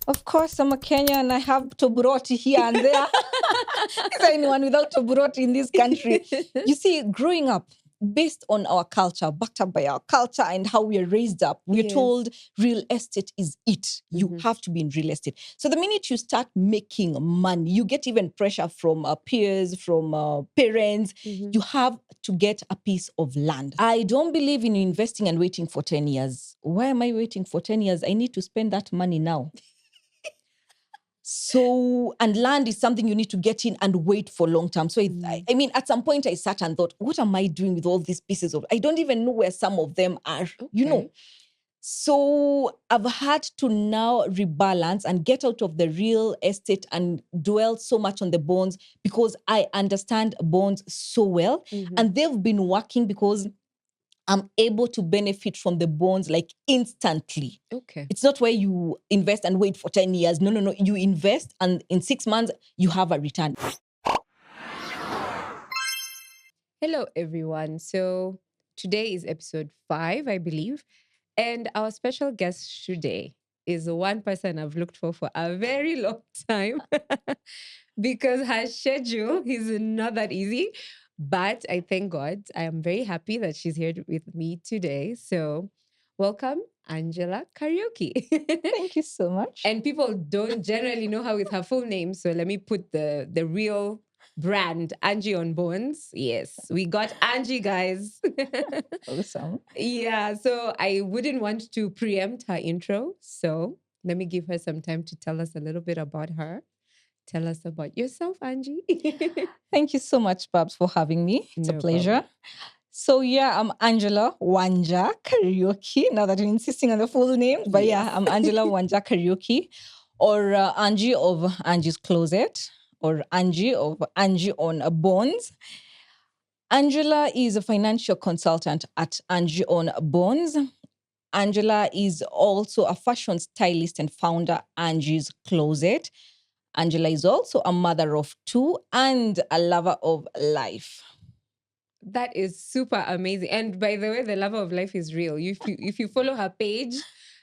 Of course, I'm a Kenyan. I have toburoti here and there. Is there anyone without toburoti in this country? You see, growing up, based on our culture, backed up by our culture and how we are raised up, we're Yes. told real estate is it. You have to be in real estate. So the minute you start making money, you get even pressure from peers, from parents. You have to get a piece of land. I don't believe in investing and waiting for 10 years. Why am I waiting for 10 years? I need to spend that money now. So, and land is something you need to get in and wait for long term. So, I mean, at some point I sat and thought, what am I doing with all these pieces of, I don't even know where some of them are, you know. Okay. So I've had to now rebalance and get out of the real estate and dwell so much on the bonds because I understand bonds so well. And they've been working because I'm able to benefit from the bonds like instantly. Okay. It's not where you invest and wait for 10 years. No. You invest and in 6 months, you have a return. Hello, everyone. So today is episode 5, I believe. And our special guest today is one person I've looked for a very long time because her schedule is not that easy. But I thank God. I am very happy that she's here with me today. So welcome, Angela Karaoke. Thank you so much. And people don't generally know her with her full name. So let me put the real brand, Angie on Bones. Yes, we got Angie, guys. Awesome. Yeah, so I wouldn't want to preempt her intro. So let me give her some time to tell us a little bit about her. Tell us about yourself, Angie. Thank you so much, Babs, for having me. It's No a pleasure. problem. So yeah, I'm Angela Wanja Karaoke. Now that you're insisting on the full name, but yeah, I'm Angela Wanja Karaoke, or Angie of Angie's Closet, or Angie of Angie on Bones. Angela is a financial consultant at Angie on Bones. Angela is also a fashion stylist and founder Angie's Closet. Angela is also a mother of 2 and a lover of life. That is super amazing. And by the way, the lover of life is real. If you follow her page,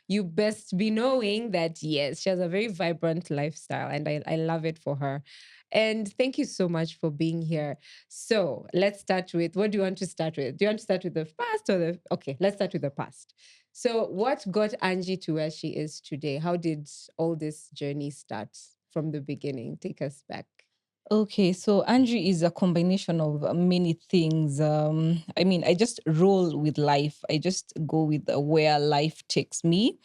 you best be knowing that, yes, she has a very vibrant lifestyle. And I love it for her. And thank you so much for being here. So let's start with, what do you want to start with? Do you want to start with the past or the, okay, let's start with the past. So what got Angie to where she is today? How did all this journey start from the beginning? Take us back. Okay, so Angie is a combination of many things. I mean, I just roll with life. I just go with where life takes me.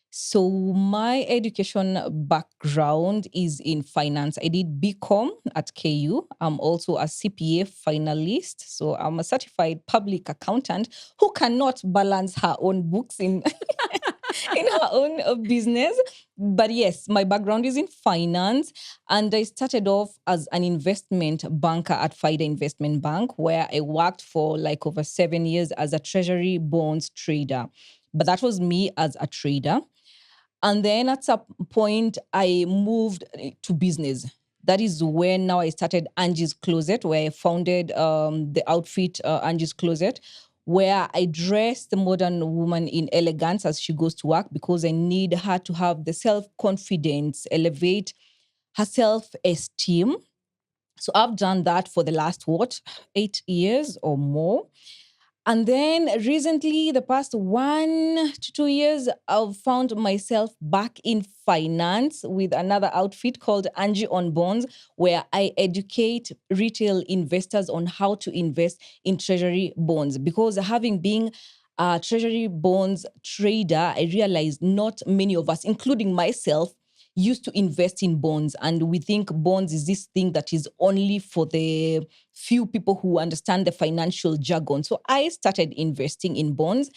So my education background is in finance. I did BCom at KU. I'm also a CPA finalist. So I'm a certified public accountant who cannot balance her own books in in her own business. But yes, my background is in finance. And I started off as an investment banker at FIDA Investment Bank, where I worked for like over 7 years as a treasury bonds trader. But that was me as a trader. And then at some point, I moved to business. That is when now I started Angie's Closet, where I founded the outfit Angie's Closet, where I dress the modern woman in elegance as she goes to work because I need her to have the self-confidence, elevate her self-esteem. So I've done that for the last, 8 years or more. And then recently, the past 1 to 2 years, I've found myself back in finance with another outfit called Angie on Bonds, where I educate retail investors on how to invest in treasury bonds. Because having been a treasury bonds trader, I realized not many of us, including myself, used to invest in bonds. And we think bonds is this thing that is only for the few people who understand the financial jargon. So I started investing in bonds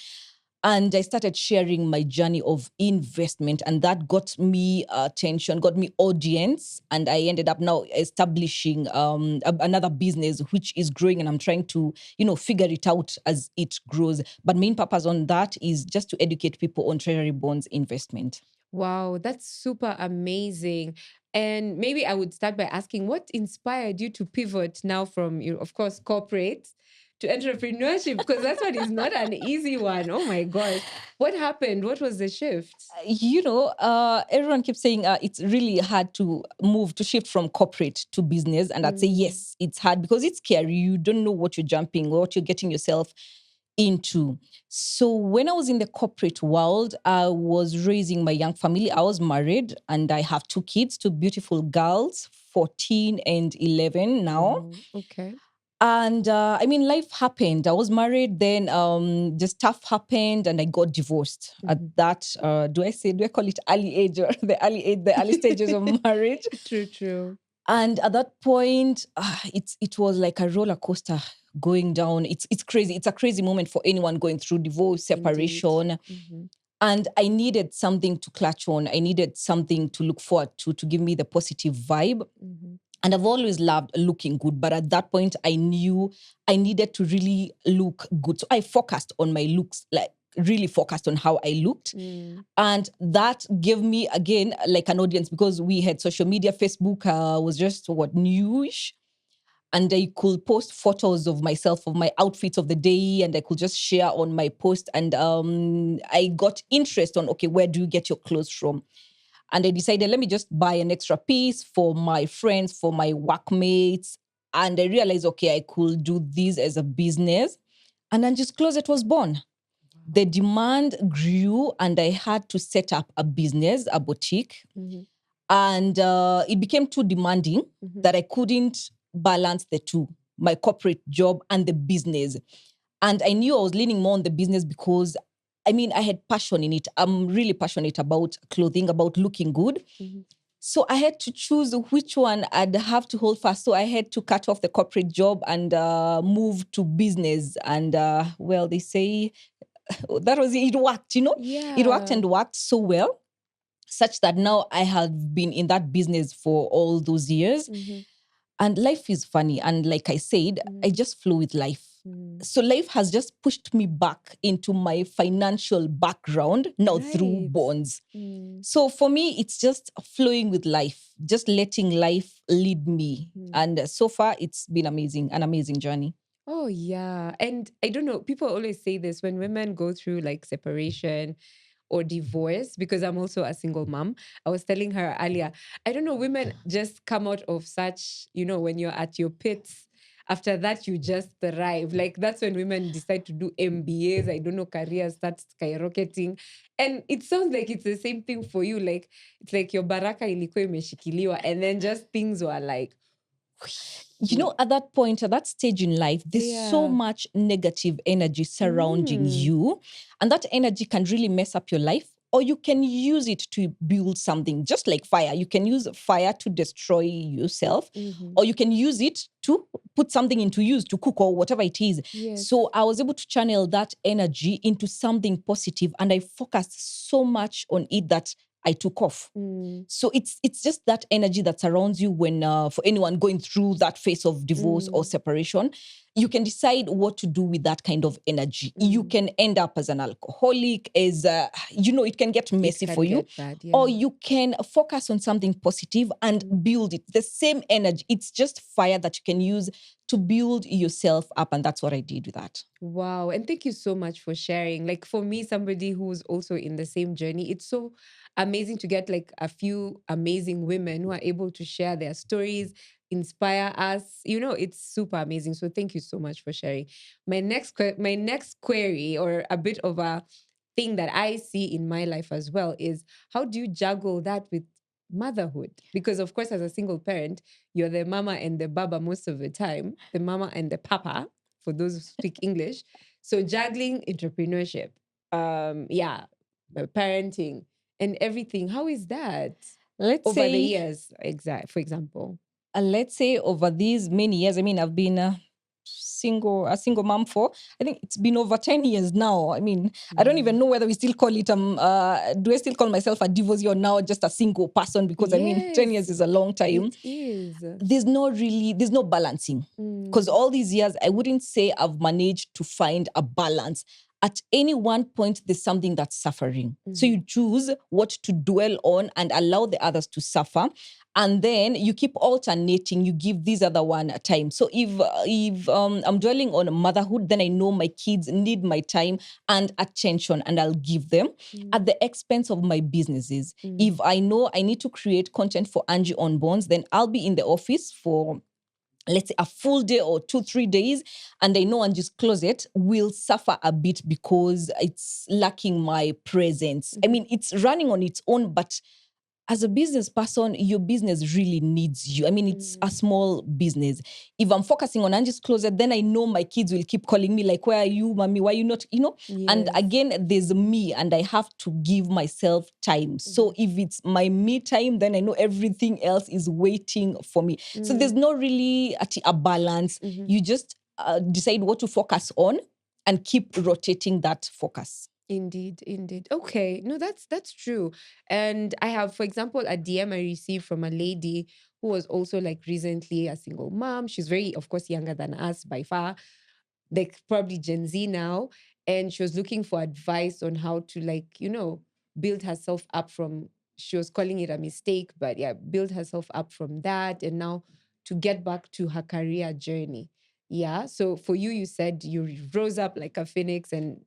and I started sharing my journey of investment. And that got me attention, got me audience. And I ended up now establishing another business, which is growing. And I'm trying to, figure it out as it grows. But main purpose on that is just to educate people on treasury bonds investment. Wow, that's super amazing. And maybe I would start by asking what inspired you to pivot now from, of course, corporate to entrepreneurship? Because that's one is not an easy one. Oh my gosh. What happened? What was the shift? Everyone keeps saying it's really hard to shift from corporate to business. And I'd say, yes, it's hard because it's scary. You don't know what you're jumping, what you're getting yourself into. So when I was in the corporate world, I was raising my young family. I was married and I have two kids, two beautiful girls, 14 and 11 now. Wow. Okay. And life happened. I was married, then just stuff happened, and I got divorced at that. Do I call it early age or the early stages of marriage? True. And at that point, it was like a roller coaster going down. It's crazy. It's a crazy moment for anyone going through divorce, separation. And I needed something to clutch on. I needed something to look forward to give me the positive vibe. And I've always loved looking good. But at that point, I knew I needed to really look good. So I focused on my looks, like really focused on how I looked. And that gave me, again, like an audience because we had social media. Facebook was just newish. And I could post photos of myself, of my outfits of the day, and I could just share on my post. And I got interest on, okay, where do you get your clothes from? And I decided, let me just buy an extra piece for my friends, for my workmates. And I realized, okay, I could do this as a business. And Angie's Closet was born. The demand grew and I had to set up a business, a boutique. And it became too demanding that I couldn't balance the two, my corporate job and the business. And I knew I was leaning more on the business because I had passion in it. I'm really passionate about clothing, about looking good. So I had to choose which one I'd have to hold fast. So I had to cut off the corporate job and move to business. And they say that was it. It worked, Yeah. It worked and worked so well, such that now I have been in that business for all those years. And life is funny. And like I said, I just flow with life. So life has just pushed me back into my financial background now through bonds. So for me, it's just flowing with life, just letting life lead me. And so far, it's been amazing, an amazing journey. Oh, yeah. And I don't know, people always say this when women go through like separation or divorce, because I'm also a single mom. I was telling her earlier, I don't know, women just come out of such, when you're at your pits, after that, you just thrive. Like that's when women decide to do MBAs. I don't know, careers start skyrocketing. And it sounds like it's the same thing for you. Like it's like your baraka ilikuwa imeshikiliwa and then just things were like, at that point, at that stage in life, there's so much negative energy surrounding you. And that energy can really mess up your life, or you can use it to build something, just like fire. You can use fire to destroy yourself, or you can use it to put something into use, to cook or whatever it is. Yes. So I was able to channel that energy into something positive, and I focused so much on it that I took off. So it's just that energy that surrounds you when, for anyone going through that phase of divorce or separation, you can decide what to do with that kind of energy. You can end up as an alcoholic, as, it can get messy for you. Bad, Or you can focus on something positive and build it. The same energy, it's just fire that you can use to build yourself up. And that's what I did with that. Wow. And thank you so much for sharing. Like for me, somebody who's also in the same journey, it's so amazing to get like a few amazing women who are able to share their stories, inspire us. It's super amazing. So thank you so much for sharing. My next query, or a bit of a thing that I see in my life as well, is how do you juggle that with motherhood? Because of course, as a single parent, you're the mama and the baba most of the time, the mama and the papa, for those who speak English. So juggling entrepreneurship, parenting and everything. How is that over the years? For example. Let's say over these many years, I've been a single mom for, I think it's been over 10 years now. I don't even know whether we still call it, do I still call myself a divorcee or now just a single person? Because 10 years is a long time. It is. There's no balancing. Because all these years, I wouldn't say I've managed to find a balance. At any one point, there's something that's suffering. So you choose what to dwell on and allow the others to suffer. and then you keep alternating. You give this other one a time. So if I'm dwelling on motherhood, then I know my kids need my time and attention, and I'll give them at the expense of my businesses. If I know I need to create content for Angie on Bonds, then I'll be in the office for, let's say, a full day or 2-3 days, and I know Angie's closet will suffer a bit because it's lacking my presence. I mean, it's running on its own, but as a business person, your business really needs you. I mean, it's a small business. If I'm focusing on Angie's closet, then I know my kids will keep calling me like, where are you, mommy? Why are you not, And Yes. again, there's me, and I have to give myself time. So if it's my me time, then I know everything else is waiting for me. So there's not really a balance. You just decide what to focus on and keep rotating that focus. Indeed. Okay. No, that's true. And I have, for example, a DM I received from a lady who was also like recently a single mom. She's very, of course, younger than us by far, like probably Gen Z now. And she was looking for advice on how to, like, build herself up from, she was calling it a mistake, but yeah, build herself up from that. And now to get back to her career journey. Yeah. So for you, you said you rose up like a phoenix and,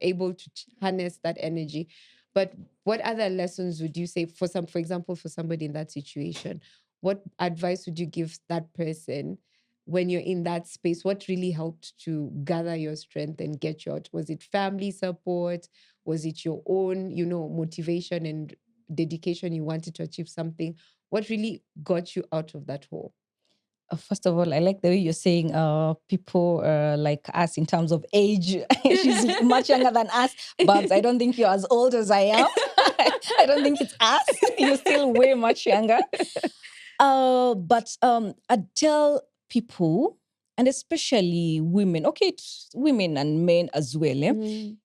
able to harness that energy. But what other lessons would you say for example, for somebody in that situation, what advice would you give that person when you're in that space? What really helped to gather your strength and get you out? Was it family support? Was it your own, motivation and dedication? You wanted to achieve something. What really got you out of that hole? First of all, I like the way you're saying people like us in terms of age. She's much younger than us, but I don't think you're as old as I am. I don't think it's us. You're still way much younger. But I tell people, and especially women, okay, it's women and men as well.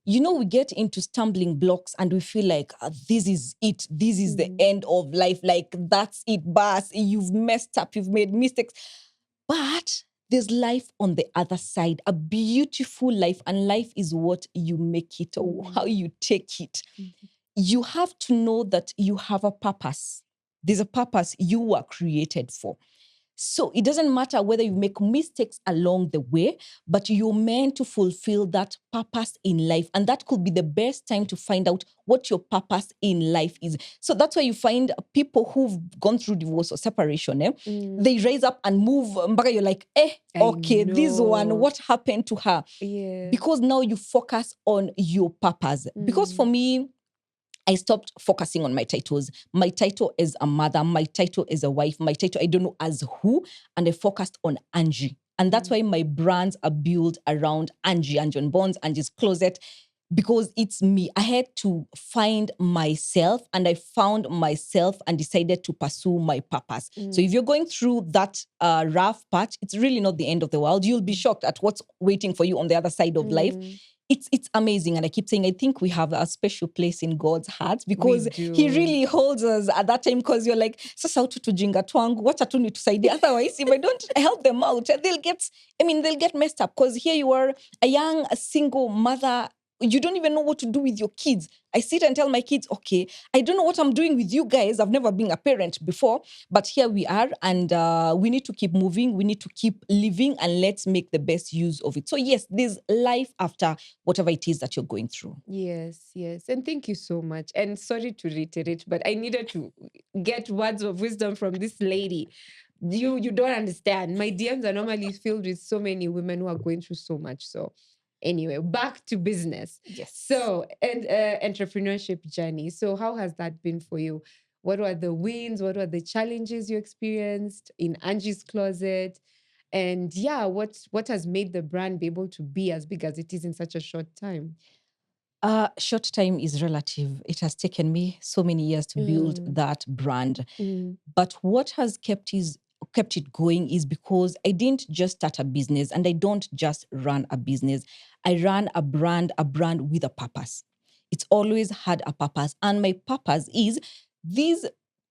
We get into stumbling blocks and we feel like this is it. This is the end of life. Like, that's it, boss. You've messed up. You've made mistakes. But there's life on the other side, a beautiful life. And life is what you make it or how you take it. You have to know that you have a purpose. There's a purpose you were created for. So it doesn't matter whether you make mistakes along the way, but you're meant to fulfill that purpose in life. And that could be the best time to find out what your purpose in life is. So that's why you find people who've gone through divorce or separation, they rise up and move. You're like, okay, this one, what happened to her? Yeah. Because now you focus on your purpose. Because for me, I stopped focusing on my titles. My title is a mother. My title is a wife. My title, I don't know as who. And I focused on Angie. And that's why my brands are built around Angie on Bonds, Angie's Closet, because it's me. I had to find myself, and I found myself and decided to pursue my purpose. So if you're going through that rough patch, it's really not the end of the world. You'll be shocked at what's waiting for you on the other side of life. It's amazing. And I keep saying, I think we have a special place in God's heart because he really holds us at that time, because you're like, sasa utu tujinga twangu, wacha tu nitusaidia. Otherwise, if I don't help them out, they'll get messed up, because here you are, a young, a single mother. You don't even know what to do with your kids. I sit and tell my kids, okay, I don't know what I'm doing with you guys. I've never been a parent before, but here we are, and we need to keep moving. We need to keep living, and let's make the best use of it. So yes, there's life after whatever it is that you're going through. Yes. And thank you so much. And sorry to reiterate, but I needed to get words of wisdom from this lady. You don't understand. My DMs are normally filled with so many women who are going through so much. So anyway, back to business. Yes. So, and entrepreneurship journey. So how has that been for you? What were the wins? What were the challenges you experienced in Angie's Closet? And yeah, what has made the brand be able to be as big as it is in such a short time? Short time is relative. It has taken me so many years to build that brand. But what has kept it going is because I didn't just start a business, and I don't just run a business. I ran a brand with a purpose. It's always had a purpose. And my purpose is these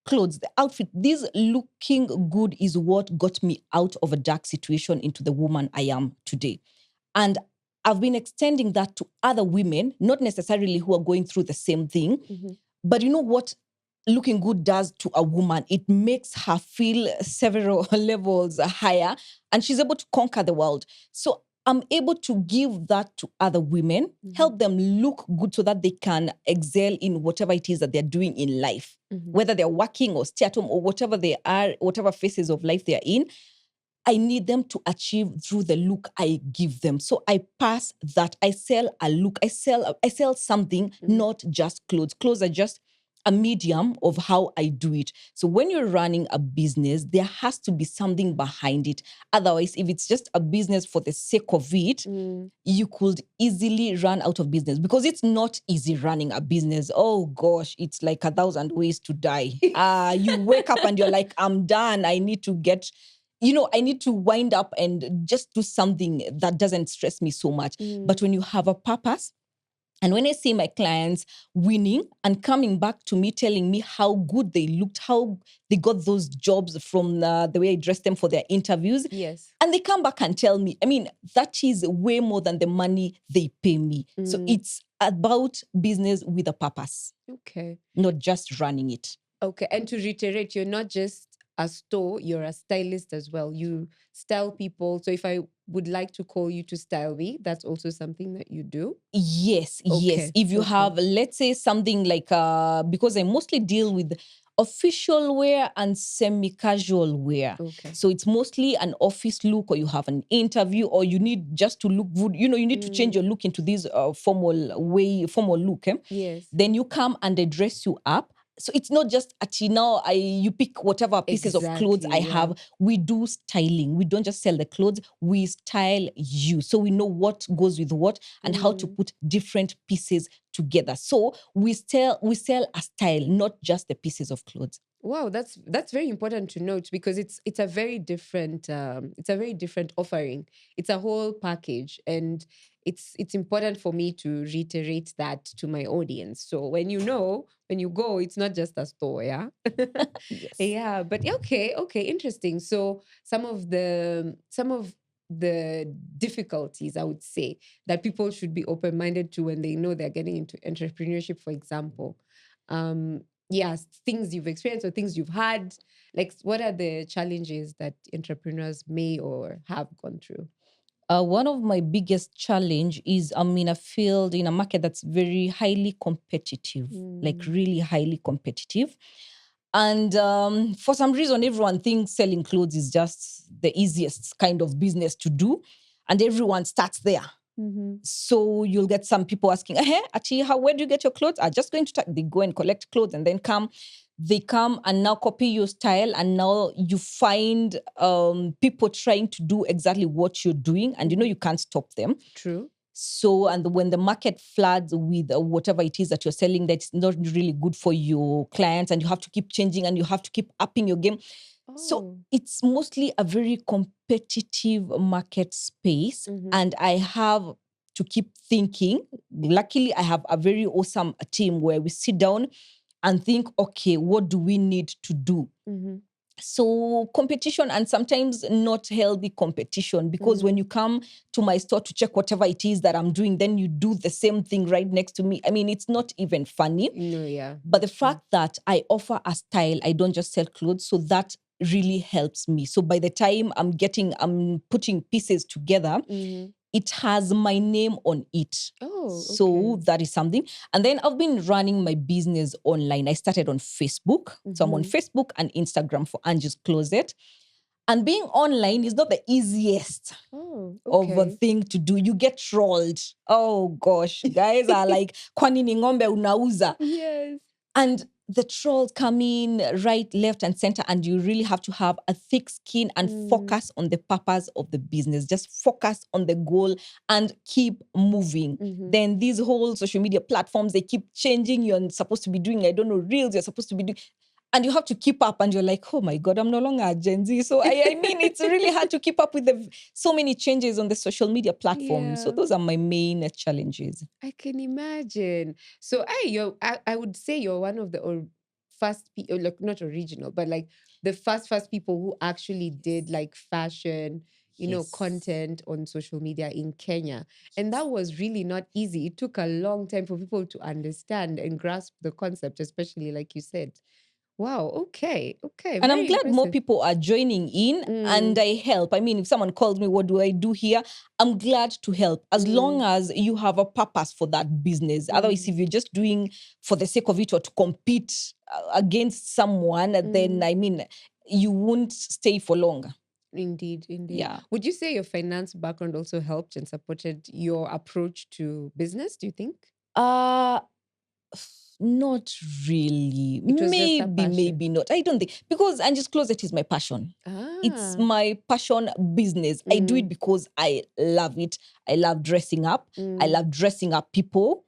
clothes, the outfit, this looking good is what got me out of a dark situation into the woman I am today. And I've been extending that to other women, not necessarily who are going through the same thing. But you know what? looking good does to a woman. It makes her feel several levels higher, and she's able to conquer the world. So I'm able to give that to other women, help them look good so that they can excel in whatever it is that they're doing in life, whether they're working or stay at home or whatever they are, whatever phases of life they're in. I need them to achieve through the look I give them. So I pass that. I sell a look. I sell something, not just clothes. Clothes are just a medium of how I do it. So when you're running a business, there has to be something behind it. Otherwise, if it's just a business for the sake of it, you could easily run out of business, because it's not easy running a business. Oh gosh, it's like 1,000 ways to die. You wake up and you're like, I'm done. I need to get, I need to wind up and just do something that doesn't stress me so much. But when you have a purpose, and when I see my clients winning and coming back to me, telling me how good they looked, how they got those jobs from the way I dressed them for their interviews. Yes. And they come back and tell me, that is way more than the money they pay me. So it's about business with a purpose. Okay. Not just running it. Okay. And to reiterate, you're not just a store, you're a stylist as well. You style people. So if I would like to call you to style me, that's also something that you do? Yes. Okay, If you okay. have, let's say, something like, because I mostly deal with official wear and semi-casual wear. Okay. So it's mostly an office look, or you have an interview, or you need just to look good. You need to change your look into this formal look. Yes. Then you come and they dress you up. So it's not just you pick whatever pieces of clothes I have. We do styling. We don't just sell the clothes, we style you. So we know what goes with what and how to put different pieces together. So we sell a style, not just the pieces of clothes. Wow, that's very important to note, because it's a very different offering. It's a whole package, and it's important for me to reiterate that to my audience. So when you go, it's not just a store, yeah. Yes. Yeah, but okay, interesting. So some of the difficulties, I would say, that people should be open-minded to when they know they're getting into entrepreneurship, for example. Yes, things you've experienced or things you've had. Like, what are the challenges that entrepreneurs may or have gone through? One of my biggest challenge is I'm in a field, in a market that's very highly competitive, like really highly competitive. And for some reason, everyone thinks selling clothes is just the easiest kind of business to do. And everyone starts there. So you'll get some people asking, Achi, where do you get your clothes? I'm just going to they go and collect clothes and then they come and now copy your style, and now you find people trying to do exactly what you're doing, and you can't stop them. True. So, and when the market floods with whatever it is that you're selling that's not really good for your clients, and you have to keep changing and you have to keep upping your game. So it's mostly a very competitive market space, and I have to keep thinking. Luckily, I have a very awesome team where we sit down and think, okay, what do we need to do? So competition, and sometimes not healthy competition, because when you come to my store to check whatever it is that I'm doing, then you do the same thing right next to me. It's not even funny. No, yeah. But the fact that I offer a style, I don't just sell clothes, so that really helps me. So by the time I'm putting pieces together, it has my name on it. Oh, so that is something. And then I've been running my business online. I started on Facebook. So I'm on Facebook and Instagram for Angie's Closet. And being online is not the easiest of a thing to do. You get trolled. Oh gosh, guys are like, kwani ni ng'ombe unauza? Yes. And the trolls come in right, left, and center, and you really have to have a thick skin and focus on the purpose of the business. Just focus on the goal and keep moving. Then these whole social media platforms, they keep changing. You're supposed to be doing, I don't know, reels. You're supposed to be doing, and you have to keep up, and you're like, oh my God, I'm no longer a Gen Z. So it's really hard to keep up with so many changes on the social media platforms. So those are my main challenges. I can imagine. So I would say you're one of the first people, like not original, but like the first people who actually did like fashion, content on social media in Kenya. And that was really not easy. It took a long time for people to understand and grasp the concept, especially like you said. Wow. Okay. Okay. And I'm Very glad more impressive. people are joining in and I help. I mean, if someone calls me, what do I do here? I'm glad to help as long as you have a purpose for that business. Otherwise, if you're just doing for the sake of it or to compete against someone, then I mean, you won't stay for long. Indeed, indeed. Yeah. Would you say your finance background also helped and supported your approach to business, do you think? Uh Not really. It was just a passion. Maybe not. I don't think because Angie's Closet is my passion. It's Ah. my passion business. I do it because I love it. I love dressing up. I love dressing up people.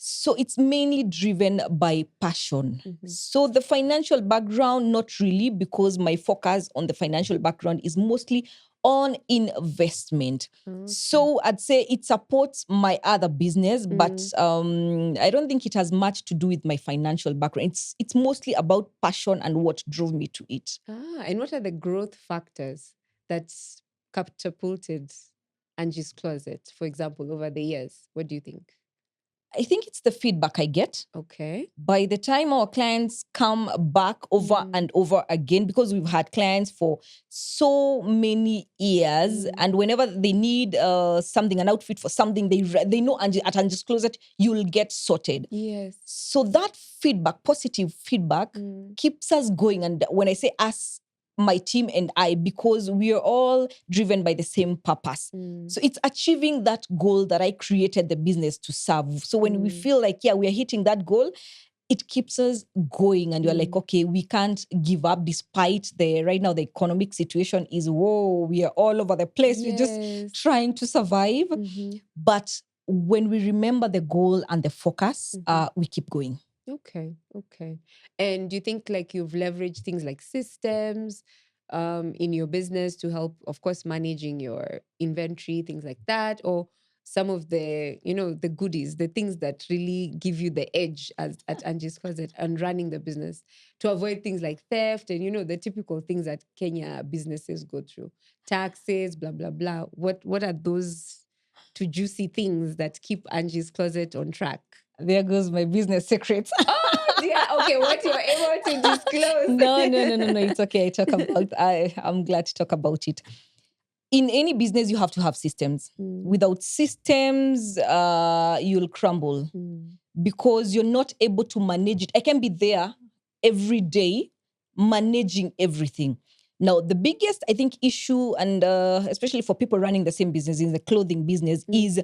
So it's mainly driven by passion. So the financial background, not really, because my focus on the financial background is mostly on investment. So I'd say it supports my other business, but I don't think it has much to do with my financial background. It's mostly about passion and what drove me to it. And what are the growth factors that catapulted Angie's Closet, for example, over the years? What do you think? I think it's the feedback I get. Okay. By the time our clients come back over and over again, because we've had clients for so many years, and whenever they need something, an outfit for something, they know at Angie's Closet, you'll get sorted. Yes. So that feedback, positive feedback, keeps us going. And when I say us, my team and I, because we are all driven by the same purpose. So it's achieving that goal that I created the business to serve. So when we feel like, yeah, we are hitting that goal, it keeps us going. And you're like, okay, we can't give up despite right now the economic situation is, whoa, we are all over the place. We're just trying to survive. But when we remember the goal and the focus, we keep going. Okay. Okay. And do you think like you've leveraged things like systems in your business to help, of course, managing your inventory, things like that, or some of the, the goodies, the things that really give you the edge at Angie's Closet and running the business to avoid things like theft and, the typical things that Kenya businesses go through, taxes, blah, blah, blah. What are those two juicy things that keep Angie's Closet on track? There goes my business secrets. Oh dear. Okay, what you're able to disclose? No. It's okay. I'm glad to talk about it. In any business, you have to have systems. Without systems, you'll crumble because you're not able to manage it. I can be there every day managing everything. Now, the biggest, I think, issue, and especially for people running the same business in the clothing business, is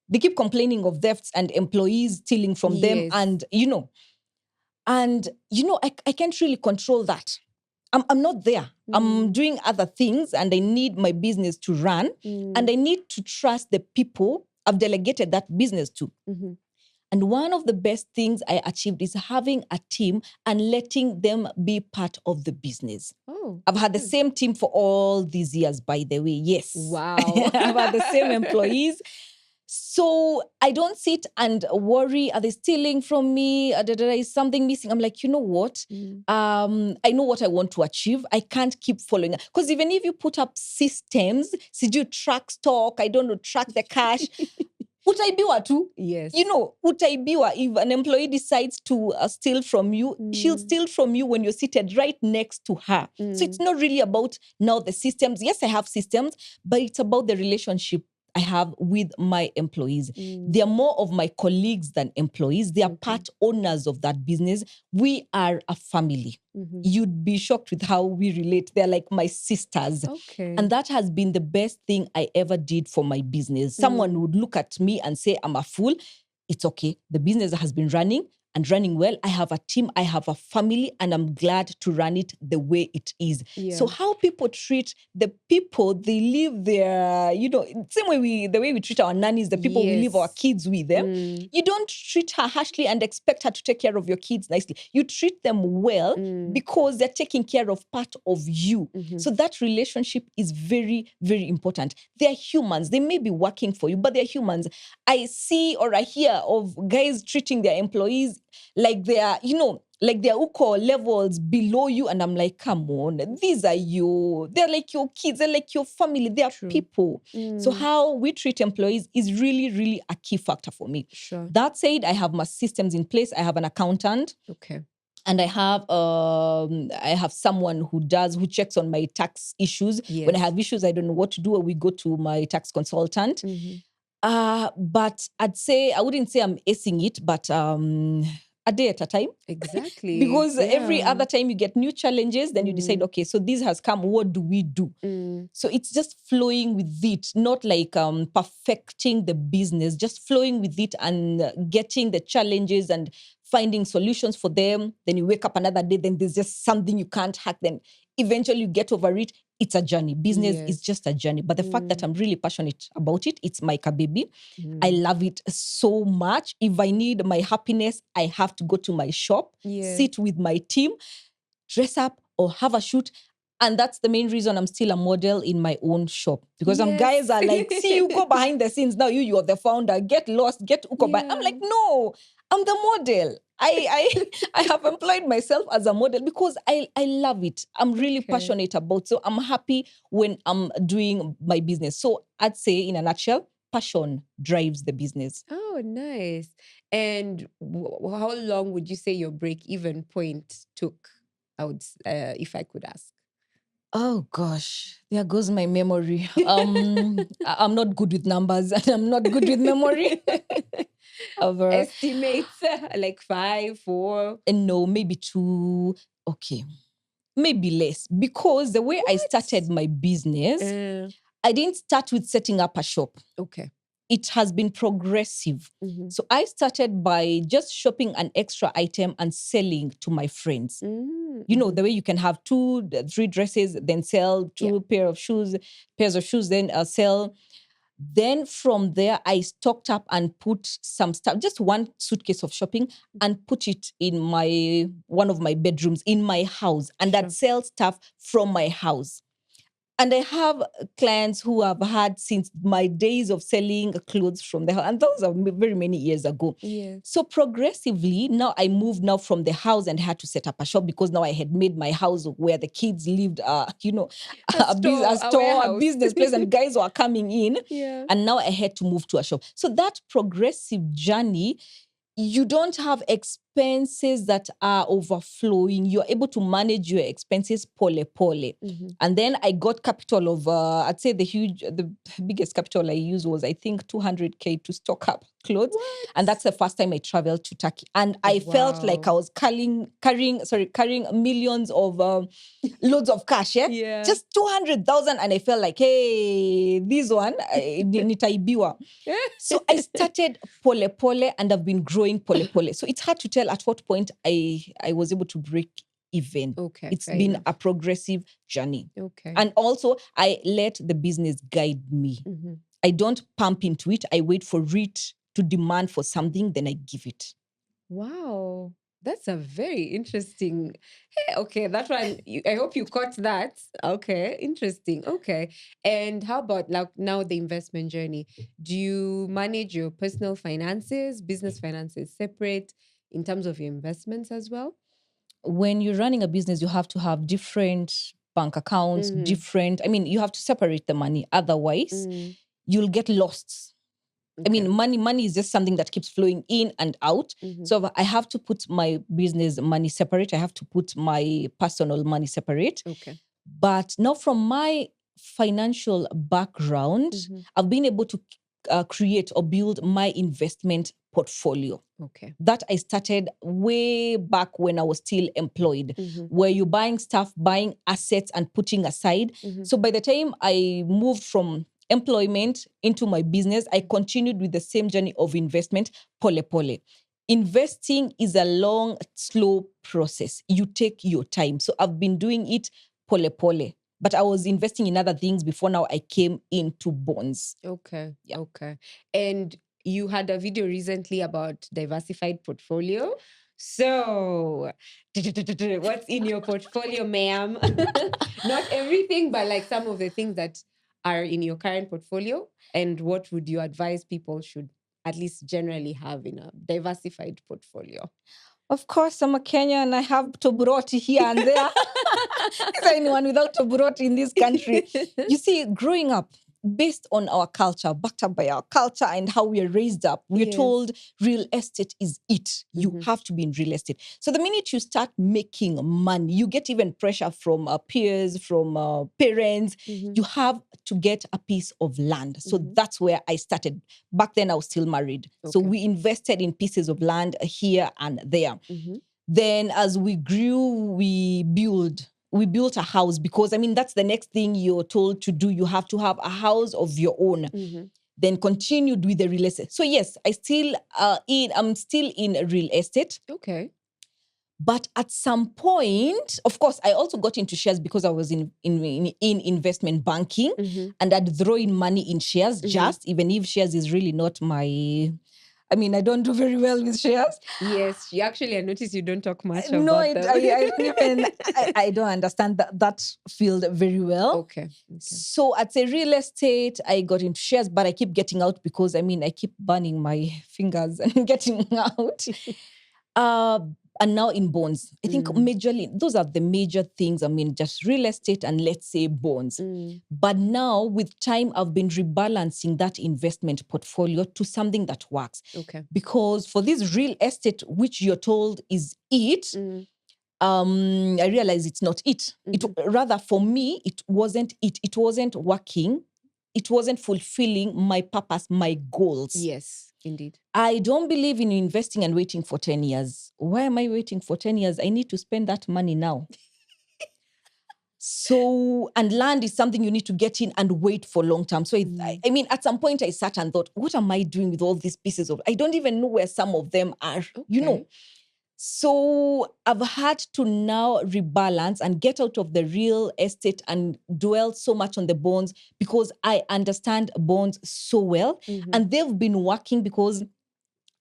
they keep complaining of thefts and employees stealing from them. And, I can't really control that. I'm not there. I'm doing other things and I need my business to run and I need to trust the people I've delegated that business to. And one of the best things I achieved is having a team and letting them be part of the business. I've had the same team for all these years, by the way. Yes. Wow. I've had the same employees. So I don't sit and worry, are they stealing from me? Is something missing? I'm like, you know what? I know what I want to achieve. I can't keep following. Because even if you put up systems, you track stock, I don't know, track the cash, utaibiwa too. Yes. Utaibiwa. If an employee decides to steal from you, she'll steal from you when you're seated right next to her. So it's not really about now the systems. Yes, I have systems, but it's about the relationship I have with my employees. They are more of my colleagues than employees. They are part owners of that business. We are a family. You'd be shocked with how we relate. They're like my sisters. Okay. And that has been the best thing I ever did for my business. Someone would look at me and say, I'm a fool. It's okay. The business has been running and running well. I have a team, I have a family, and I'm glad to run it the way it is. Yeah. So how people treat the people they live their, same way the way we treat our nannies, the people we leave our kids with them. You don't treat her harshly and expect her to take care of your kids nicely. You treat them well because they're taking care of part of you. So that relationship is very, very important. They're humans. They may be working for you, but they're humans. I see or I hear of guys treating their employees like they are, like their uko levels below you. And I'm like, come on, these are you. They're like your kids. They're like your family. They are people. So how we treat employees is really, really a key factor for me. Sure. That said, I have my systems in place. I have an accountant. Okay. And I have someone who checks on my tax issues. When I Yes. have issues, I don't know what to do, we go to my tax consultant. But I wouldn't say I'm acing it, but a day at a time. Exactly. Because every Yeah. other time you get new challenges, then you decide, okay, so this has come, what do we do? So it's just flowing with it, not like perfecting the business, just flowing with it and getting the challenges and finding solutions for them. Then you wake up another day, then there's just something you can't hack. Then eventually you get over it. It's a journey. Business is Yes. just a journey. But the fact that I'm really passionate about it, it's my kabibi. I love it so much. If I need my happiness, I have to go to my shop, Yeah. sit with my team, dress up or have a shoot. And that's the main reason I'm still a model in my own shop. Because some guys are like, see, you go behind the scenes. Now you're the founder. Get lost, get ukoba. Yeah. I'm like, no, I'm the model. I have employed myself as a model because I love it. I'm really passionate about. So I'm happy when I'm doing my business. So I'd say in a nutshell, passion drives the business. Oh, nice. And how long would you say your break-even point took? If I could ask. Oh gosh, there goes my memory. I'm not good with numbers and I'm not good with memory. Estimates like 5, 4. No, maybe 2. Okay, maybe less. Because the way I started my business, I didn't start with setting up a shop. Okay. It has been progressive. So I started by just shopping an extra item and selling to my friends. You know, the way you can have 2, 3 dresses, then sell 2 pairs of shoes, then sell. Then from there, I stocked up and put some stuff, just one suitcase of shopping, and put it in one of my bedrooms in my house. And that sell stuff from my house. And I have clients who I've had since my days of selling clothes from the house. And those are very many years ago. Yes. So progressively, now I moved now from the house and had to set up a shop because now I had made my house where the kids lived, a store, a business place, and guys were coming in. Yeah. And now I had to move to a shop. So that progressive journey, you don't have expenses that are overflowing. You're able to manage your expenses pole. And then I got capital of, I'd say the biggest capital I used was, I think, 200K to stock up clothes. What? And that's the first time I traveled to Turkey. And I felt like I was carrying millions of loads of cash, Yeah. just 200,000. And I felt like, hey, this one, nitaibiwa. So I started pole and I've been growing pole. So it's hard to tell at what point I was able to break even. Okay. It's been a progressive journey. Okay. And also I let the business guide me. I don't pump into it. I wait for it to demand for something, then I give it. Wow. That's a very interesting. Hey, okay, that one. I hope you caught that. Okay, interesting. Okay, and how about like now the investment journey? Do you manage your personal finances, business finances separate in terms of your investments as well? When you're running a business, you have to have different bank accounts, you have to separate the money. Otherwise, you'll get lost. I mean, money is just something that keeps flowing in and out. So I have to put my business money separate. I have to put my personal money separate. Okay. But now from my financial background, I've been able to create or build my investment portfolio. Okay. That I started way back when I was still employed, where you're buying stuff, buying assets and putting aside. So by the time I moved from employment into my business, I continued with the same journey of investment, pole. Investing is a long, slow process. You take your time. So I've been doing it pole. But I was investing in other things before now I came into bonds. Okay. Yeah. Okay. And you had a video recently about diversified portfolio. So, what's in your portfolio, ma'am? Not everything, but like some of the things that are in your current portfolio. And what would you advise people should at least generally have in a diversified portfolio? Of course, I'm a Kenyan and I have toburoti here and there. Is there anyone without toburoti in this country? You see, growing up, based on our culture, backed up by our culture and how we are raised up, we're Yes. told real estate is it. You have to be in real estate. So the minute you start making money, you get even pressure from peers, from parents. You have to get a piece of land. So that's where I started. Back then, I was still married. So Okay. we invested in pieces of land here and there. Then as we grew, we built a house, because I mean, that's the next thing you're told to do. You have to have a house of your own. Then continued with the real estate. So yes, I'm still in real estate. Okay. But at some point, of course, I also got into shares because I was in investment banking, and I'd throw in money in shares, just even if shares is really not my. I mean, I don't do very well with shares. Yes, I noticed you don't talk much No, about them. I don't even. I don't understand that field very well. Okay. So I'd say real estate, I got into shares, but I keep getting out because I mean, I keep burning my fingers and getting out. And now in bonds, I think majorly, those are the major things. I mean, just real estate and let's say bonds. But now with time, I've been rebalancing that investment portfolio to something that works. Okay. Because for this real estate, which you're told is it, I realize it's not it. Rather, for me, it wasn't it. It wasn't working. It wasn't fulfilling my purpose, my goals. Yes, indeed. I don't believe in investing and waiting for 10 years. Why am I waiting for 10 years? I need to spend that money now. So, and land is something you need to get in and wait for long term. So, I mean, at some point I sat and thought, what am I doing with all these pieces of, I don't even know where some of them are, you know. So I've had to now rebalance and get out of the real estate and dwell so much on the bonds, because I understand bonds so well. And they've been working because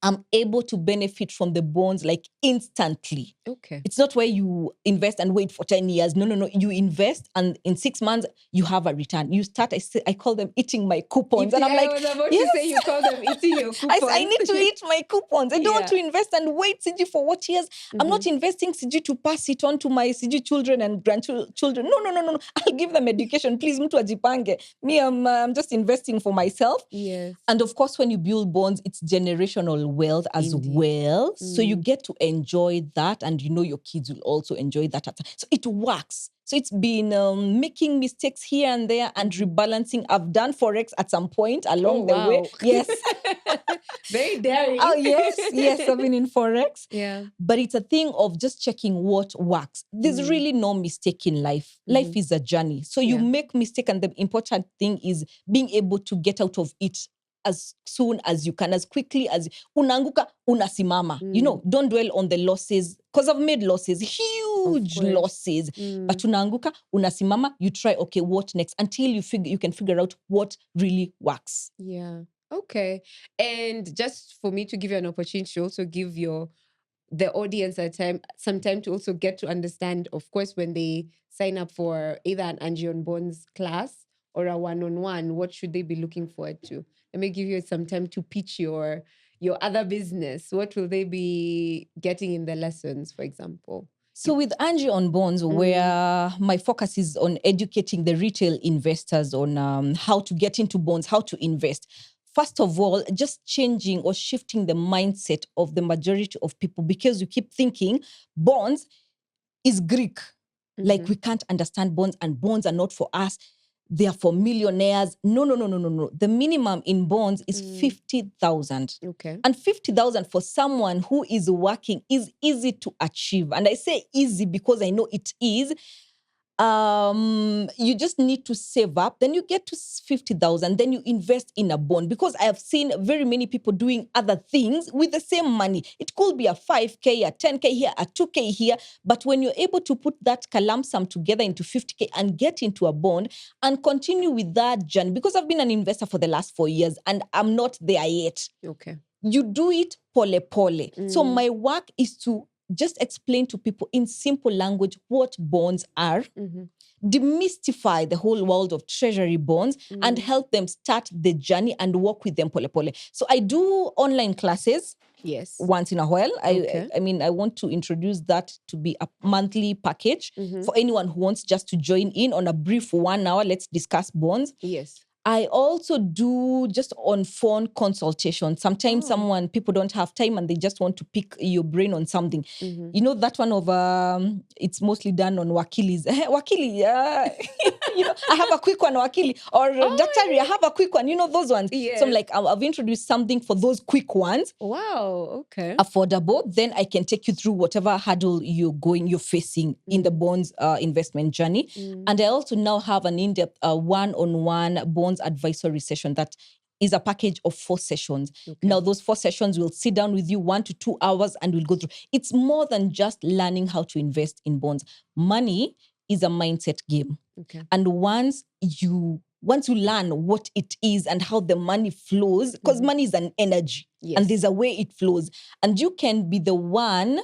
I'm able to benefit from the bonds like instantly. Okay. It's not where you invest and wait for 10 years. No. You invest and in 6 months, you have a return. You start, I call them eating my coupons. And I'm like, I was about to say you call them eating your coupons. I need to eat my coupons. I don't want to invest and wait, CG, for what years? I'm not investing, CG, to pass it on to my CG children and grandchildren. No. I'll give them education. Please, mtu ajipange. Me, I'm just investing for myself. Yes. And of course, when you build bonds, it's generational wealth as well. So you get to enjoy that, and you know your kids will also enjoy that. So it works. So it's been making mistakes here and there and rebalancing. I've done Forex at some point along the way. Yes. Very daring. Oh, yes. I've been in Forex. Yeah. But it's a thing of just checking what works. There's really no mistake in life. Life is a journey. So you make mistake, and the important thing is being able to get out of it as soon as you can, as quickly as unaanguka, unasimama. You know, don't dwell on the losses, because I've made losses, huge losses. But unaanguka, unasimama, you try, okay, what next? Until you can figure out what really works. Yeah. Okay. And just for me to give you an opportunity to also give the audience some time to also get to understand, of course, when they sign up for either an Angie on Bonds class or a one-on-one, what should they be looking forward to? Let me give you some time to pitch your other business. What will they be getting in the lessons, for example? So with Angie on Bonds, where my focus is on educating the retail investors on how to get into bonds, how to invest. First of all, just changing or shifting the mindset of the majority of people, because you keep thinking bonds is Greek. Like we can't understand bonds, and bonds are not for us. They are for millionaires. No. The minimum in bonds is 50,000. Okay. And 50,000 for someone who is working is easy to achieve. And I say easy because I know it is. You just need to save up. Then you get to 50,000. Then you invest in a bond, because I have seen very many people doing other things with the same money. It could be a 5K, a 10K here, a 2K here. But when you're able to put that lump sum together into 50K and get into a bond and continue with that journey, because I've been an investor for the last 4 years and I'm not there yet. Okay. You do it pole pole. So my work is to just explain to people in simple language what bonds are, demystify the whole world of treasury bonds, and help them start the journey and work with them pole pole. So I do online classes. Yes. Once in a while. I mean, I want to introduce that to be a monthly package for anyone who wants just to join in on a brief 1 hour. Let's discuss bonds. Yes. I also do just on phone consultation. Sometimes people don't have time and they just want to pick your brain on something. You know, that one of, it's mostly done on wakilis. Wakili, I have a quick one, wakili. Or daktari, I have a quick one. You know, those ones. Yes. So I'm like, I've introduced something for those quick ones. Wow, okay. Affordable. Then I can take you through whatever hurdle you're facing in the bonds investment journey. And I also now have an in-depth one-on-one bonds advisory session that is a package of 4 sessions. Okay. Now, those 4 sessions will sit down with you 1 to 2 hours and we'll go through. It's more than just learning how to invest in bonds. Money is a mindset game. Okay. And once you learn what it is and how the money flows, because money is an energy, and there's a way it flows, and you can be the one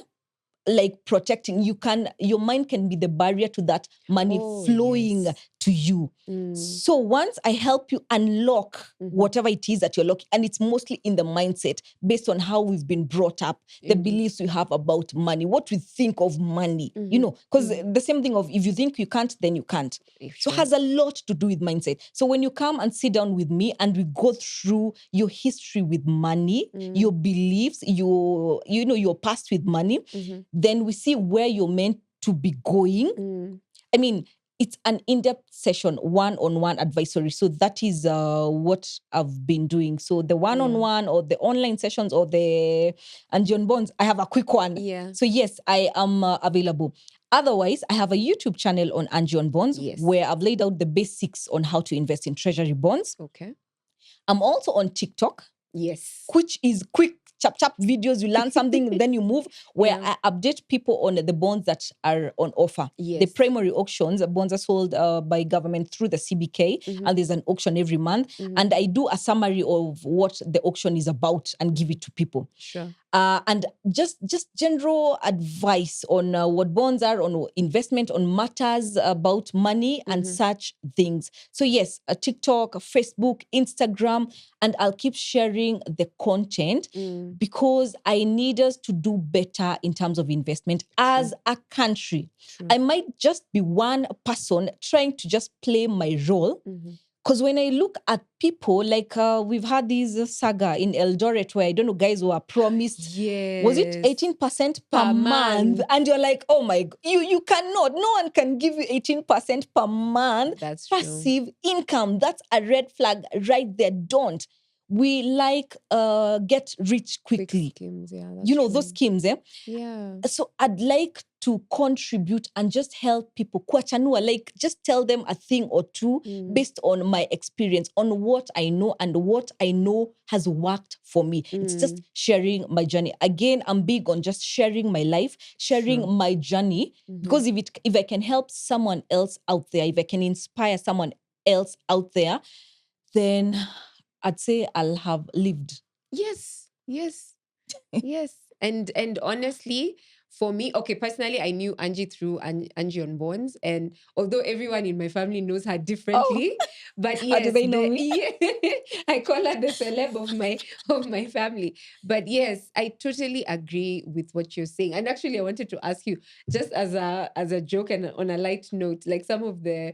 like protecting. Your mind can be the barrier to that money flowing to you. So once I help you unlock whatever it is that you're looking, and it's mostly in the mindset based on how we've been brought up, the beliefs we have about money, what we think of money, you know, because the same thing of if you think you can't, then you can't. So it has a lot to do with mindset. So when you come and sit down with me and we go through your history with money, your beliefs, your past with money, then we see where you're meant to be going. I mean, it's an in-depth session, one-on-one advisory. So that is what I've been doing. So the one-on-one or the online sessions or the Angie on Bonds, I have a quick one. Yeah. So yes, I am available. Otherwise, I have a YouTube channel on Angie on Bonds where I've laid out the basics on how to invest in treasury bonds. Okay. I'm also on TikTok. Yes. Which is quick, chap videos. You learn something, then you move, where I update people on the bonds that are on offer. Yes. The primary auctions, bonds are sold by government through the CBK, and there's an auction every month. And I do a summary of what the auction is about and give it to people. Sure. And just general advice on what bonds are, on investment, on matters about money and such things. So yes, TikTok, Facebook, Instagram, and I'll keep sharing the content because I need us to do better in terms of investment as a country. I might just be one person trying to just play my role. Because when I look at people, like we've had this saga in Eldoret where, I don't know, guys were promised, was it 18% per month? And you're like, oh my, you cannot, no one can give you 18% per month. That's passive income. That's a red flag right there. Don't. We like get rich quickly. Schemes, you know, those schemes, Yeah. So I'd like to contribute and just help people. Kuachanua, like just tell them a thing or two based on my experience, on what I know and what I know has worked for me. It's just sharing my journey. Again, I'm big on just sharing my life, sharing my journey, because if I can help someone else out there, if I can inspire someone else out there, then I'd say I'll have lived. Yes. Yes. And honestly, for me, okay, personally, I knew Angie through Angie on Bonds. And although everyone in my family knows her differently, but yes, how do they know me? I call her the celeb of my family. But yes, I totally agree with what you're saying. And actually, I wanted to ask you, just as a joke and on a light note, like some of the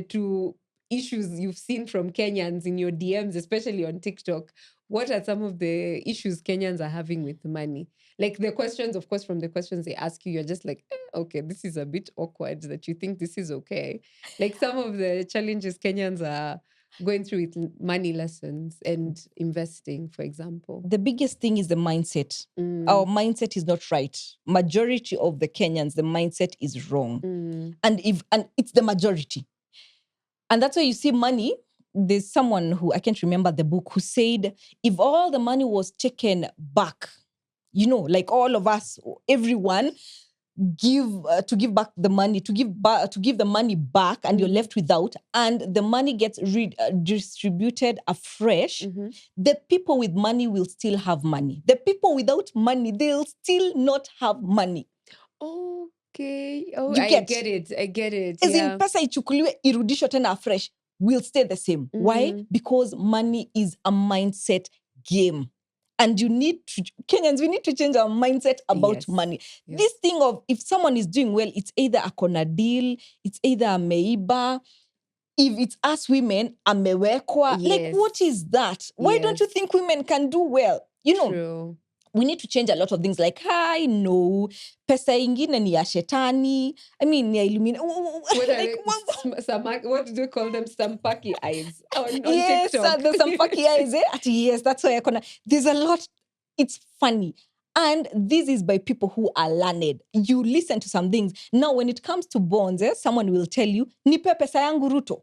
two issues you've seen from Kenyans in your DMs, especially on TikTok. What are some of the issues Kenyans are having with money? Like the questions, of course, from the questions they ask you, you're just like, okay, this is a bit awkward that you think this is okay. Like some of the challenges Kenyans are going through with money lessons and investing, for example. The biggest thing is the mindset. Our mindset is not right. Majority of the Kenyans, the mindset is wrong. And it's the majority. And that's why you see money. There's someone who, I can't remember the book, who said, if all the money was taken back, you know, like all of us, everyone, give back the money, to give the money back, and you're left without, and the money gets distributed afresh, the people with money will still have money. The people without money, they'll still not have money. Okay. Oh, I get it. As in, pesa ichukuliwe irudishwe tena afresh, will stay the same. Why? Because money is a mindset game. And Kenyans, we need to change our mindset about money. Yes. This thing of, if someone is doing well, it's either a kona deal, it's either a meiba. if it's us women, amewekwa, like Yes. what is that? Why don't you Yes. think women can do well? You know, True. we need to change a lot of things like, I know, pesa ingine ni ya shetani. I mean, ni ya What are like, what do they call them? Sampaki eyes on yes, TikTok. there's some fucky eyes, eh? Yes, that's why there's a lot. It's funny. And this is by people who are learned. You listen to some things. Now, when it comes to bonds, someone will tell you, nipe pesa yangu Ruto.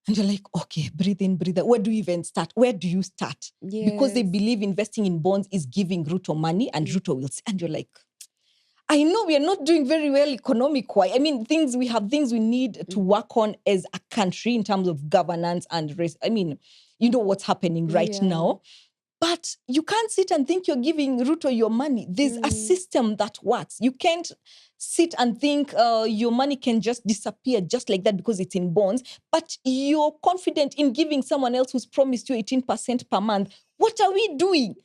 And you're like, okay, breathe in, breathe out. Where do you even start? Where do you start? Yes. Because they believe investing in bonds is giving Ruto money and Ruto will, and you're like, I know we are not doing very well economic-wise. I mean, we have things we need to work on as a country in terms of governance and race. I mean, you know what's happening right now. But you can't sit and think you're giving Ruto your money. There's a system that works. You can't sit and think your money can just disappear just like that because it's in bonds. But you're confident in giving someone else who's promised you 18% per month. What are we doing?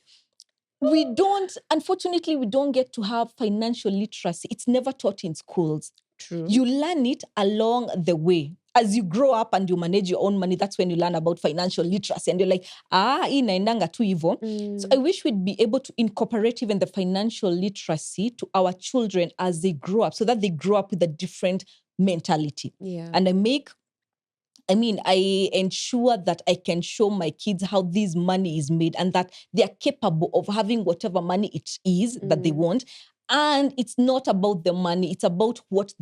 Unfortunately, we don't get to have financial literacy. It's never taught in schools. True. You learn it along the way. As you grow up and you manage your own money, that's when you learn about financial literacy. And you're like, hii naendanga tu hivo. So I wish we'd be able to incorporate even the financial literacy to our children as they grow up, so that they grow up with a different mentality. Yeah. And I ensure that I can show my kids how this money is made and that they are capable of having whatever money it is that they want. And it's not about the money. It's about it's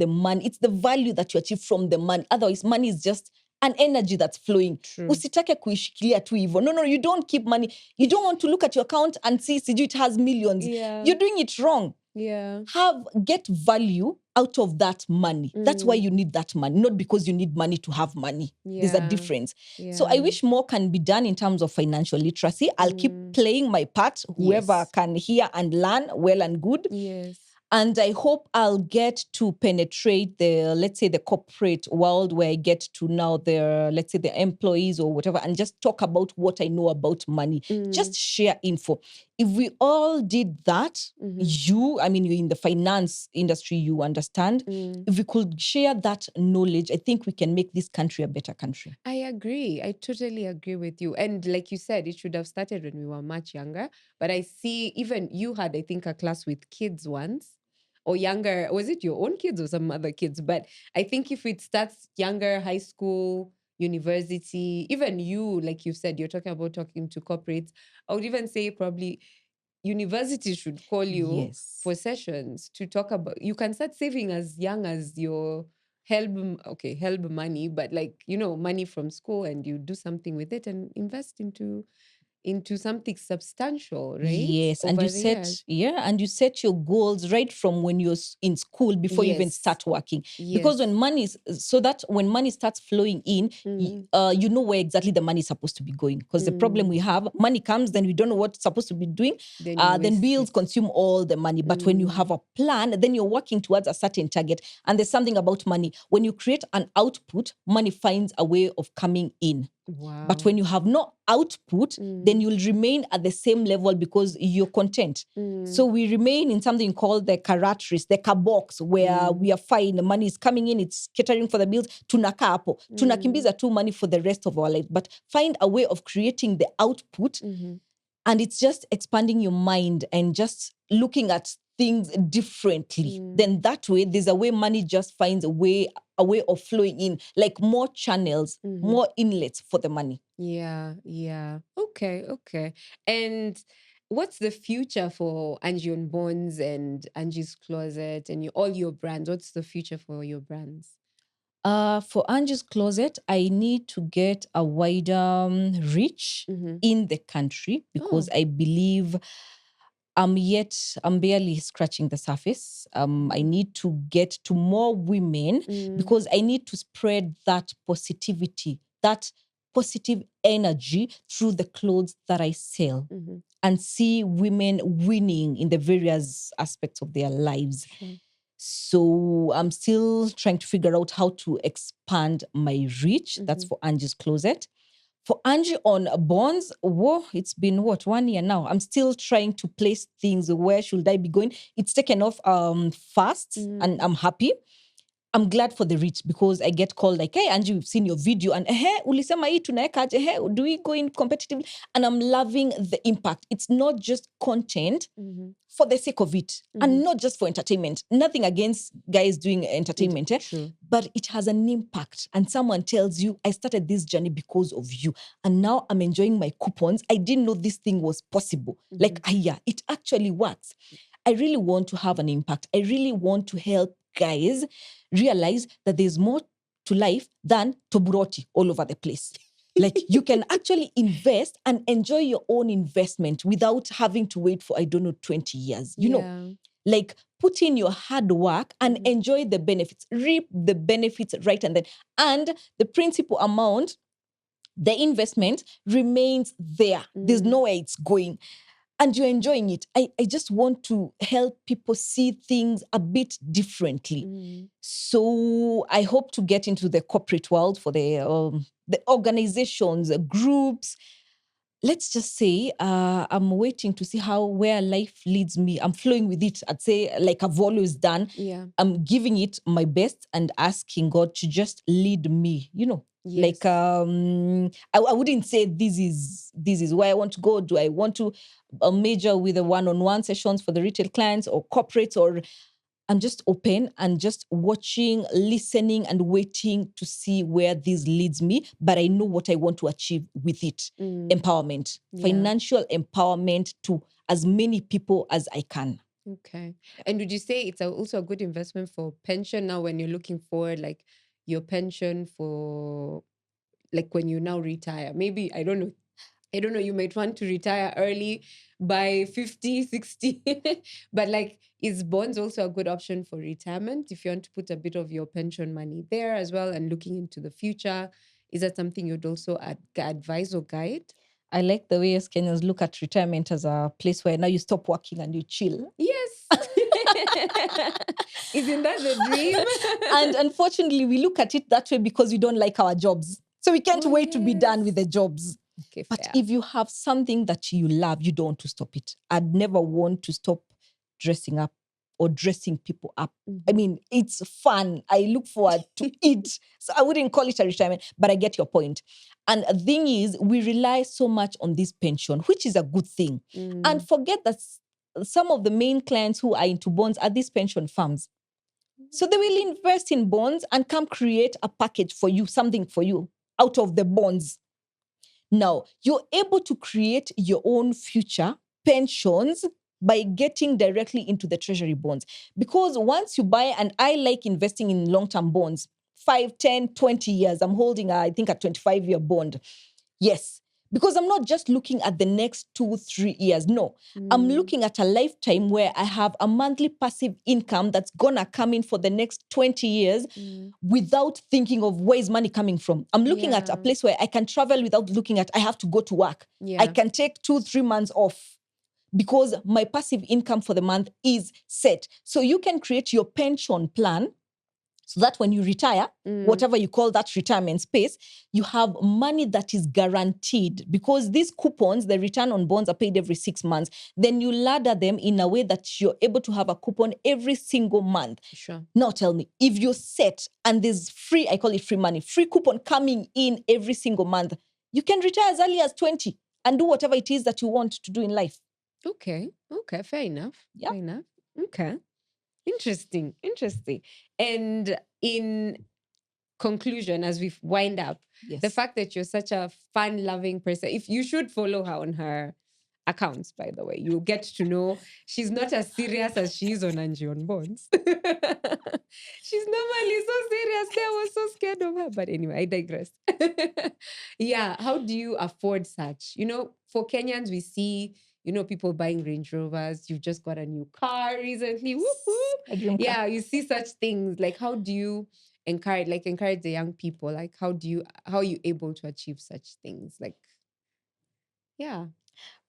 the value that you achieve from the money. Otherwise, money is just an energy that's flowing. True. Usitake kuishikilia tu hivyo. No, you don't keep money. You don't want to look at your account and see it has millions. Yeah. You're doing it wrong. Yeah. Get value out of that money. That's why you need that money, not because you need money to have money. There's a difference. So I wish more can be done in terms of financial literacy. I'll keep playing my part. Whoever can hear and learn, well and good. Yes. And I hope I'll get to penetrate let's say the corporate world, where I get to know let's say the employees or whatever, and just talk about what I know about money. Just share info. If we all did that, you're in the finance industry, you understand. If we could share that knowledge, I think we can make this country a better country. I agree. I totally agree with you. And like you said, it should have started when we were much younger. But I see even you had, I think, a class with kids once. Or younger, was it your own kids or some other kids? But I think if it starts younger, high school, university, even you, like you said, you're talking to corporates, I would even say probably university should call you for sessions to talk about. You can start saving as young as your help money, but money from school, and you do something with it and invest into something substantial, right? Yes, and you set your goals right from when you're in school before you even start working. Because when money starts flowing in, you know where exactly the money is supposed to be going. Because the problem we have, money comes, then we don't know what it's supposed to be doing. Then bills consume all the money. But when you have a plan, then you're working towards a certain target. And there's something about money. When you create an output, money finds a way of coming in. Wow. But when you have no output, then you'll remain at the same level because you're content. So we remain in something called the karat race, the box, where we are fine. The money is coming in, it's catering for the bills. Tunakaa hapo. Tunakimbiza tu money for the rest of our life. But find a way of creating the output, and it's just expanding your mind and just looking at things differently. Then that way, there's a way money just finds a way of flowing in, like more channels, more inlets for the money. Yeah. Okay. And what's the future for Angie on Bonds and Angie's Closet and all your brands? What's the future for your brands? For Angie's Closet, I need to get a wider reach in the country, because I believe I'm barely scratching the surface. I need to get to more women, because I need to spread that positivity, that positive energy through the clothes that I sell, and see women winning in the various aspects of their lives. Sure. So I'm still trying to figure out how to expand my reach. That's for Angie's Closet. For Angie on Bonds, it's been 1 year now. I'm still trying to place things. Where should I be going? It's taken off fast, and I'm happy. I'm glad for the rich because I get called like, hey, Angie, we've seen your video and ulisema hii tunaeka aje, do we go in competitive? And I'm loving the impact. It's not just content for the sake of it and not just for entertainment. Nothing against guys doing entertainment, True. but it has an impact. And someone tells you, I started this journey because of you. And now I'm enjoying my coupons. I didn't know this thing was possible. Like, yeah, it actually works. I really want to have an impact. I really want to help guys realize that there's more to life than toburoti all over the place. Like you can actually invest and enjoy your own investment without having to wait for, 20 years. You know, like put in your hard work and enjoy the benefits, reap the benefits right and then. And the principal amount, the investment remains there. There's nowhere it's going. And you're enjoying it. I just want to help people see things a bit differently. So I hope to get into the corporate world for the organizations, groups. Let's just say I'm waiting to see where life leads me. I'm flowing with it. I'd say like I've always done. Yeah. I'm giving it my best and asking God to just lead me, Yes. Like I wouldn't say this is where I want to go. Do I want to major with the one-on-one sessions for the retail clients or corporates, or I'm just open and just watching, listening and waiting to see where this leads me. But I know what I want to achieve with it. Empowerment, financial empowerment to as many people as I can. Okay. And would you say it's also a good investment for pension now when you're looking for like your pension for like when you now retire? Maybe, I don't know, you might want to retire early by 50, 60. But like, is bonds also a good option for retirement if you want to put a bit of your pension money there as well and looking into the future? Is that something you'd also advise or guide? I like the way us Kenyans look at retirement as a place where now you stop working and you chill. Yes. Isn't that the dream? And unfortunately, we look at it that way because we don't like our jobs. So we can't wait to be done with the jobs. Okay, but fair. if you have something that you love, you don't want to stop it. I'd never want to stop dressing up or dressing people up. I mean, it's fun. I look forward to it. So I wouldn't call it a retirement, but I get your point. And the thing is, we rely so much on this pension, which is a good thing. And forget that some of the main clients who are into bonds are these pension firms. So they will invest in bonds and come create a package for you, something for you out of the bonds. Now, you're able to create your own future pensions by getting directly into the treasury bonds. Because once you buy, and I like investing in long-term bonds, 5, 10, 20 years. I'm holding, I think, a 25-year bond. Yes. Because I'm not just looking at the next 2, 3 years. No, I'm looking at a lifetime where I have a monthly passive income that's gonna come in for the next 20 years without thinking of where is money coming from. I'm looking at a place where I can travel without looking at I have to go to work. I can take 2, 3 months off because my passive income for the month is set. So you can create your pension plan so that when you retire, whatever you call that retirement space, you have money that is guaranteed because these coupons, the return on bonds are paid every 6 months. Then you ladder them in a way that you're able to have a coupon every single month. Sure. Now tell me, if you're set and there's free, I call it free money, free coupon coming in every single month, you can retire as early as 20 and do whatever it is that you want to do in life. Okay. Fair enough. Yeah. Fair enough. Okay. Interesting. And in conclusion, as we wind up, the fact that you're such a fun-loving person, if you should follow her on her accounts, by the way, you'll get to know she's not as serious as she is on Angie on Bonds. She's normally so serious. I was so scared of her. But anyway, I digress. Yeah, how do you afford such? For Kenyans, we see people buying Range Rovers. You've just got a new car recently. Whoop, whoop. A dream car. Yeah, you see such things. Like, how do you encourage the young people? Like, how are you able to achieve such things? Like, yeah.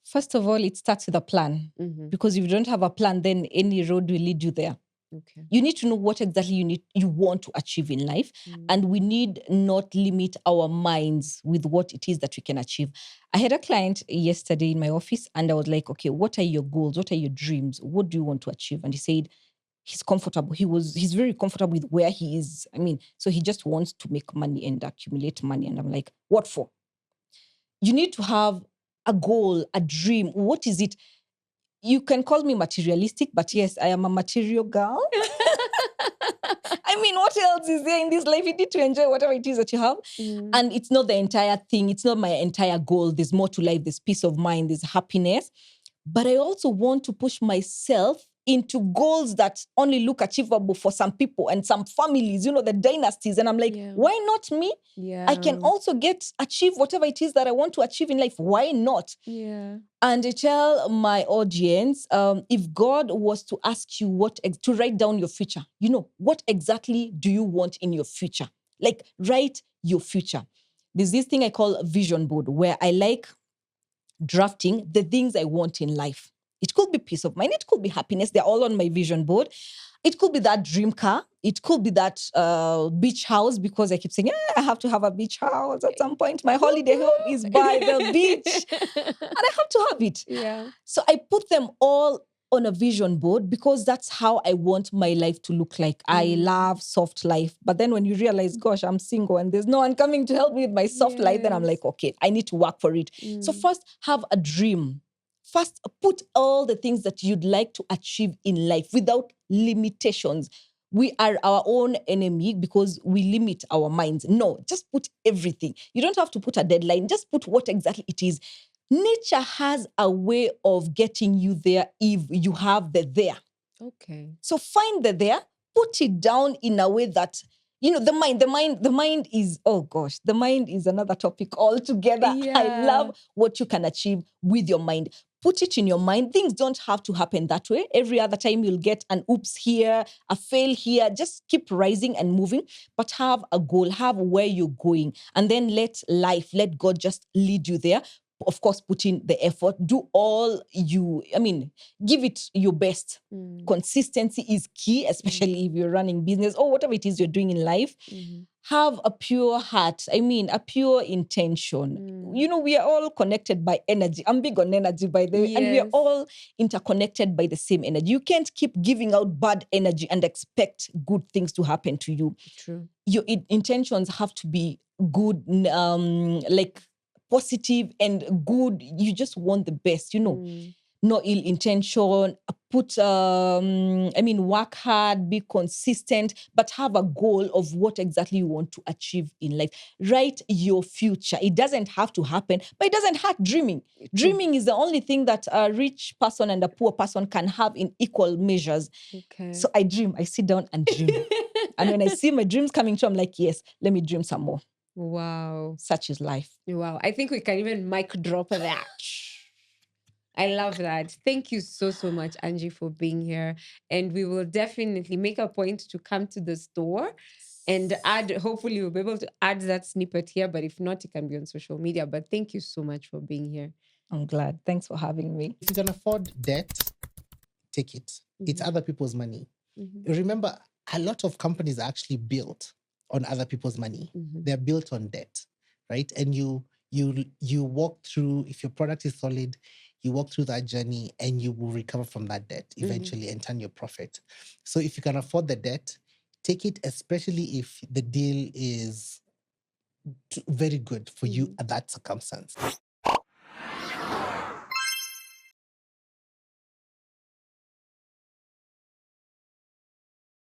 First of all, it starts with a plan. Because if you don't have a plan, then any road will lead you there. Okay. You need to know what exactly you want to achieve in life. And we need not limit our minds with what it is that we can achieve. I had a client yesterday in my office and I was like, okay, what are your goals? What are your dreams? What do you want to achieve? And he said he's comfortable. He's very comfortable with where he is. I mean, so he just wants to make money and accumulate money. And I'm like, what for? You need to have a goal, a dream. What is it? You can call me materialistic, but yes, I am a material girl. I mean, what else is there in this life? You need to enjoy whatever it is that you have. And it's not the entire thing. It's not my entire goal. There's more to life. There's peace of mind. There's happiness. But I also want to push myself into goals that only look achievable for some people and some families, the dynasties. And I'm like, why not me? I can also achieve whatever it is that I want to achieve in life. Why not? Yeah. And I tell my audience, if God was to ask you to write down your future, what exactly do you want in your future? Like, write your future. There's this thing I call a vision board, where I like drafting the things I want in life. It could be peace of mind. It could be happiness. They're all on my vision board. It could be that dream car. It could be that beach house, because I keep saying, I have to have a beach house at some point. My holiday home is by the beach. And I have to have it. Yeah. So I put them all on a vision board, because that's how I want my life to look like. I love soft life. But then when you realize, gosh, I'm single and there's no one coming to help me with my soft life, then I'm like, okay, I need to work for it. So first, have a dream. First, put all the things that you'd like to achieve in life without limitations. We are our own enemy because we limit our minds. No, just put everything. You don't have to put a deadline. Just put what exactly it is. Nature has a way of getting you there if you have the there. Okay. So find the there, put it down in a way that, the mind is, oh gosh, the mind is another topic altogether. Yeah. I love what you can achieve with your mind. Put it in your mind. Things don't have to happen that way. Every other time you'll get an oops here, a fail here. Just keep rising and moving, but have a goal, have where you're going. And then let God just lead you there. Of course, put in the effort. Do give it your best. Consistency is key, especially if you're running business or whatever it is you're doing in life. Have a pure heart. a pure intention. We are all connected by energy. I'm big on energy, by the way. And we are all interconnected by the same energy. You can't keep giving out bad energy and expect good things to happen to you. True. Your intentions have to be good, like positive and good. You just want the best, no ill intention. Work hard, be consistent, but have a goal of what exactly you want to achieve in life. Write your future. It doesn't have to happen, but it doesn't hurt dreaming. Dreaming is the only thing that a rich person and a poor person can have in equal measures. Okay. So I dream. I sit down and dream. And when I see my dreams coming true, I'm like, yes, let me dream some more. Wow. Such is life. Wow. I think we can even mic drop that. I love that. Thank you so, so much, Angie, for being here. And we will definitely make a point to come to the store and hopefully we'll be able to add that snippet here. But if not, it can be on social media. But thank you so much for being here. I'm glad. Thanks for having me. If you can afford debt, take it. It's other people's money. Remember, a lot of companies are actually built on other people's money. They're built on debt, right? And you walk through, if your product is solid, you walk through that journey and you will recover from that debt eventually and turn your profit. So if you can afford the debt, take it, especially if the deal is very good for you at that circumstance.